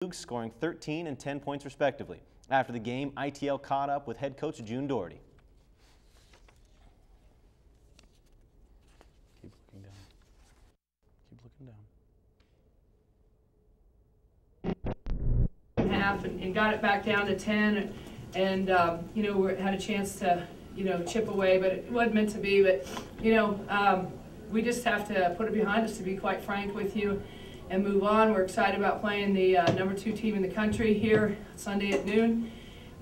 Cougs, scoring 13 and 10 points respectively. After the game, ITL caught up with head coach June Doherty. Keep looking down. Keep looking down. Half and got it back down to 10, and you know, we had a chance to, you know, chip away, but it wasn't meant to be. But you know, we just have to put it behind us, to be quite frank with you, and move on. We're excited about playing the #2 team in the country here Sunday at noon.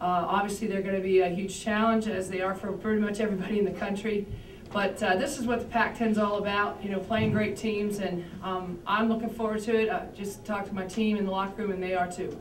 Obviously, they're going to be a huge challenge, as they are for pretty much everybody in the country. But this is what the Pac-10 is all about, you know, playing great teams, and I'm looking forward to it. I just talked to my team in the locker room, and they are too.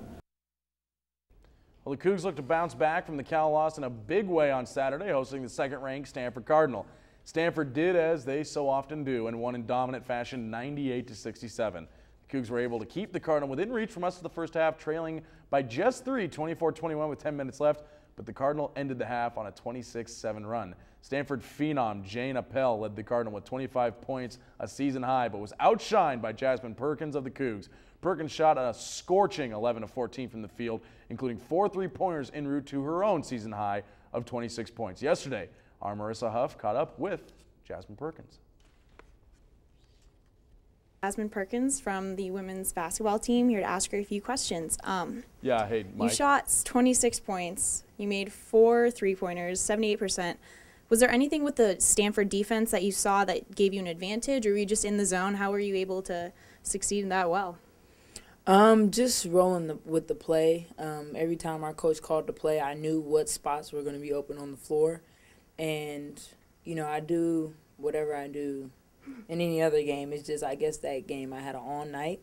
Well, the Cougs look to bounce back from the Cal loss in a big way on Saturday, hosting the second-ranked Stanford Cardinal. Stanford did as they so often do and won in dominant fashion 98-67. The Cougs were able to keep the Cardinal within reach for much of the first half, trailing by just 3, 24-21 with 10 minutes left, but the Cardinal ended the half on a 26-7 run. Stanford phenom Jane Appel led the Cardinal with 25 points, a season high, but was outshined by Jasmine Perkins of the Cougs. Perkins shot a scorching 11 of 14 from the field, including 4 3-pointers en route to her own season high of 26 points. Yesterday, our Marissa Huff caught up with Jasmine Perkins. Jasmine Perkins from the women's basketball team, here to ask her a few questions. Yeah, hey, Mike. You shot 26 points. You made 4 3-pointers, 78%. Was there anything with the Stanford defense that you saw that gave you an advantage, or were you just in the zone? How were you able to succeed that well? Just rolling with the play. Every time our coach called the play, I knew what spots were going to be open on the floor. And, you know, I do whatever I do in any other game. It's just, I guess that game I had an all night.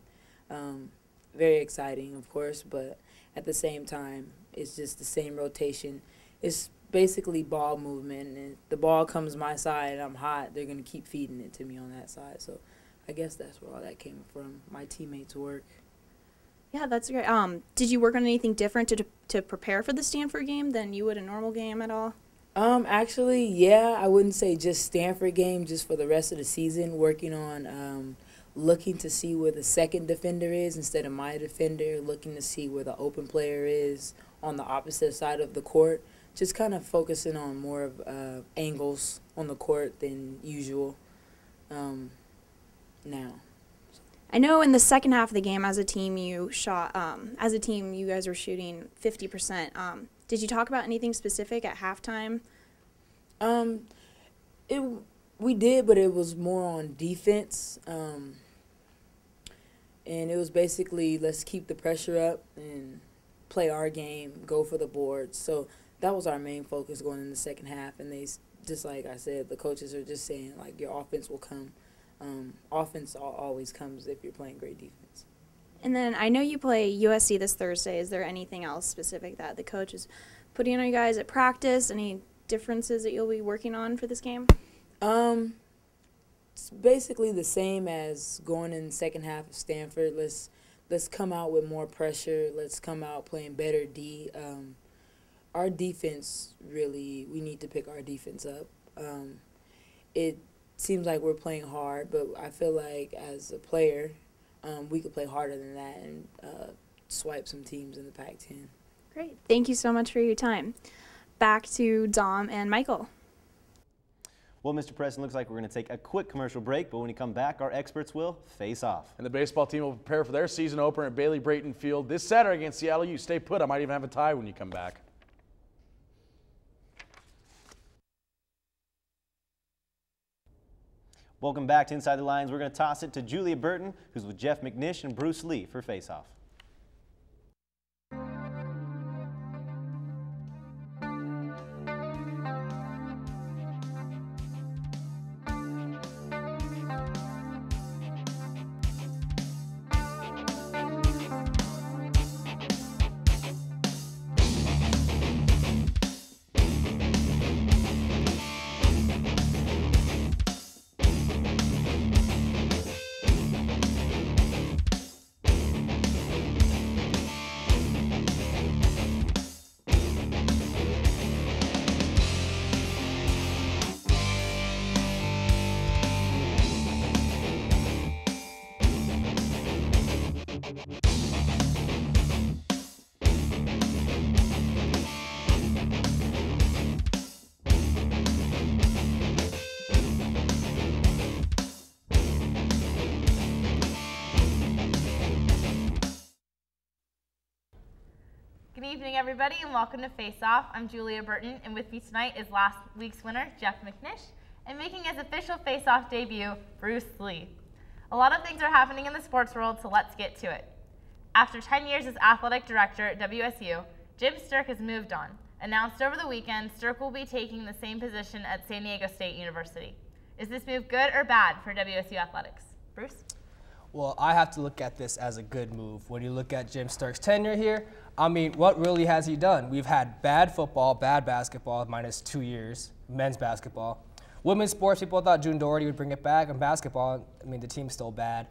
Very exciting, of course, but at the same time, it's just the same rotation. It's basically ball movement, and if the ball comes my side and I'm hot, they're going to keep feeding it to me on that side. So I guess that's where all that came from, my teammates' work. Yeah, that's great. Did you work on anything different to prepare for the Stanford game than you would a normal game at all? Actually, yeah, I wouldn't say just Stanford game, just for the rest of the season, working on looking to see where the second defender is instead of my defender, looking to see where the open player is on the opposite side of the court, just kind of focusing on more of angles on the court than usual now. I know in the second half of the game, as a team, you shot. As a team, you guys were shooting 50%. Did you talk about anything specific at halftime? We did, but it was more on defense. And it was basically, let's keep the pressure up and play our game, go for the boards. So that was our main focus going in the second half. And they, just like I said, the coaches are just saying, like, your offense will come. Offense always comes if you're playing great defense. And then I know you play USC this Thursday. Is there anything else specific that the coach is putting on you guys at practice? Any differences that you'll be working on for this game? It's basically the same as going in the second half of Stanford. Let's come out with more pressure. Let's come out playing better D. Our defense, really, we need to pick our defense up. It seems like we're playing hard, but I feel like as a player, we could play harder than that and swipe some teams in the Pac-10. Great. Thank you so much for your time. Back to Dom and Michael. Well, Mr. Preston, looks like we're going to take a quick commercial break, but when we come back, our experts will face off. And the baseball team will prepare for their season opener at Bailey Brayton Field this Saturday against Seattle U. Stay put. I might even have a tie when you come back. Welcome back to Inside the Lines. We're going to toss it to Julia Burton, who's with Jeff McNish and Bruce Lee for Faceoff. Good evening, everybody, and welcome to Faceoff. I'm Julia Burton, and with me tonight is last week's winner, Jeff McNish, and making his official Faceoff debut, Bruce Lee. A lot of things are happening in the sports world, so let's get to it. After 10 years as athletic director at WSU, Jim Sterk has moved on. Announced over the weekend, Sterk will be taking the same position at San Diego State University. Is this move good or bad for WSU athletics? Bruce? Well, I have to look at this as a good move. When you look at Jim Sterk's tenure here, I mean, what really has he done? We've had bad football, bad basketball, minus 2 years, men's basketball. Women's sports, people thought June Doherty would bring it back, and basketball, I mean, the team's still bad.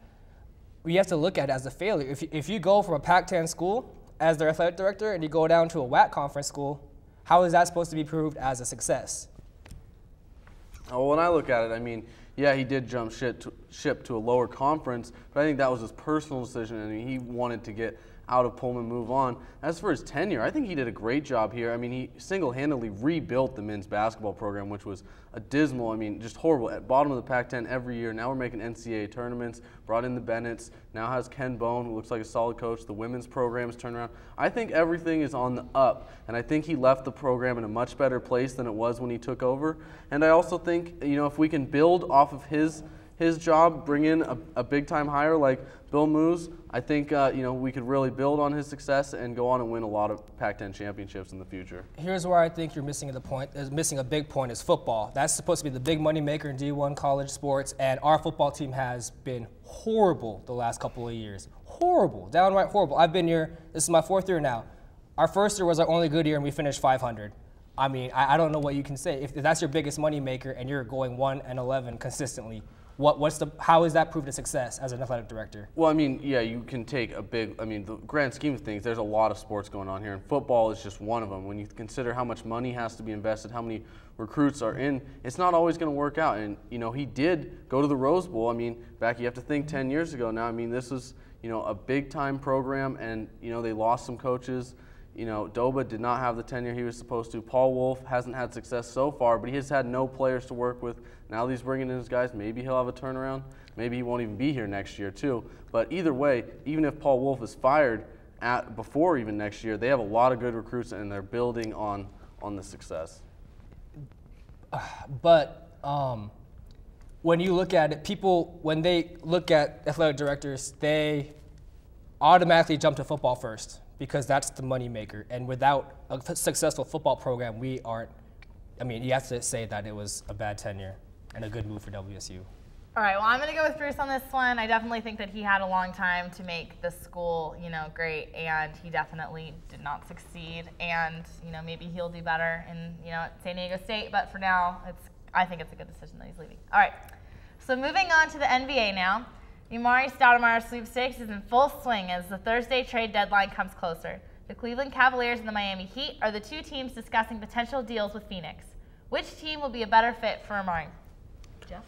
We have to look at it as a failure. If you go from a Pac-10 school as their athletic director and you go down to a WAC conference school, how is that supposed to be proved as a success? Oh, when I look at it, I mean, yeah, he did jump ship to a lower conference, but I think that was his personal decision. I mean, he wanted to get out of Pullman, move on. As for his tenure, I think he did a great job here. I mean, he single-handedly rebuilt the men's basketball program, which was dismal. I mean, just horrible. At bottom of the Pac-10 every year. Now we're making NCAA tournaments, brought in the Bennetts, now has Ken Bone, who looks like a solid coach. The women's program's turned around. I think everything is on the up, and I think he left the program in a much better place than it was when he took over. And I also think, you know, if we can build off of his job, bring in a big-time hire like Bill Moos, I think you know, we could really build on his success and go on and win a lot of Pac-10 championships in the future. Here's where I think you're missing missing a big point is football. That's supposed to be the big money maker in D1 college sports, and our football team has been horrible the last couple of years. Horrible, downright horrible. I've been here, this is my 4th year now. Our first year was our only good year and we finished 500. I mean, I don't know what you can say. If that's your biggest money maker and you're going 1-11 consistently, how is that proved a success as an athletic director? Well, I mean, yeah, you can take a big, I mean, the grand scheme of things, there's a lot of sports going on here, and football is just one of them. When you consider how much money has to be invested, how many recruits are in, it's not always going to work out. And, you know, he did go to the Rose Bowl. I mean, back, you have to think 10 years ago now. I mean, this was, you know, a big-time program, and, you know, they lost some coaches. You know, Doba did not have the tenure he was supposed to. Paul Wolf hasn't had success so far, but he has had no players to work with. Now that he's bringing in his guys, maybe he'll have a turnaround. Maybe he won't even be here next year, too. But either way, even if Paul Wolf is fired before even next year, they have a lot of good recruits, and they're building on the success. But when you look at it, people, when they look at athletic directors, they automatically jump to football first, because that's the money maker. And without a successful football program, we aren't, I mean, you have to say that it was a bad tenure and a good move for WSU. All right, well, I'm going to go with Bruce on this one. I definitely think that he had a long time to make the school, you know, great, and he definitely did not succeed. And, you know, maybe he'll do better in, you know, at San Diego State, but for now, I think it's a good decision that he's leaving. All right, so moving on to the NBA now. The Amari Stoudemire sweepstakes is in full swing as the Thursday trade deadline comes closer. The Cleveland Cavaliers and the Miami Heat are the two teams discussing potential deals with Phoenix. Which team will be a better fit for Amari? Jeff?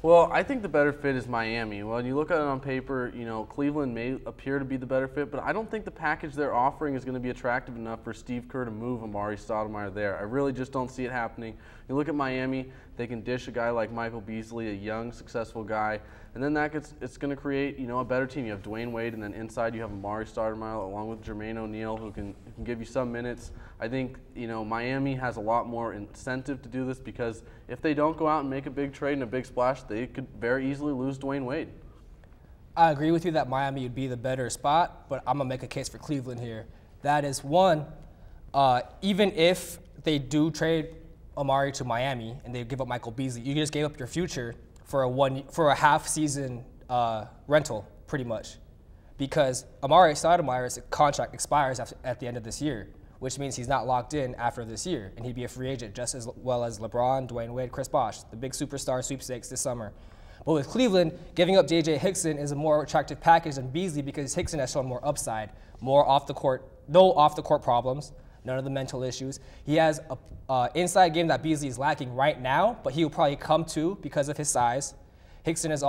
Well, I think the better fit is Miami. When you look at it on paper, you know, Cleveland may appear to be the better fit, but I don't think the package they're offering is going to be attractive enough for Steve Kerr to move Amari Stoudemire there. I really just don't see it happening. You look at Miami, they can dish a guy like Michael Beasley, a young, successful guy, and then it's going to create, you know, a better team. You have Dwayne Wade, and then inside you have Amari Stoudemire along with Jermaine O'Neal, who can give you some minutes. I think, you know, Miami has a lot more incentive to do this, because if they don't go out and make a big trade and a big splash, they could very easily lose Dwayne Wade. I agree with you that Miami would be the better spot, but I'm going to make a case for Cleveland here. That is, one, even if they do trade Amari to Miami and they give up Michael Beasley, you just gave up your future for a half-season rental, pretty much, because Amari Stoudemire's contract expires at the end of this year, which means he's not locked in after this year, and he'd be a free agent just as well as LeBron, Dwayne Wade, Chris Bosh, the big superstar sweepstakes this summer. But with Cleveland, giving up J.J. Hickson is a more attractive package than Beasley, because Hickson has shown more upside, more off the court, no off-the-court problems, none of the mental issues. He has an inside game that Beasley is lacking right now, but he'll probably come to because of his size. Hickson is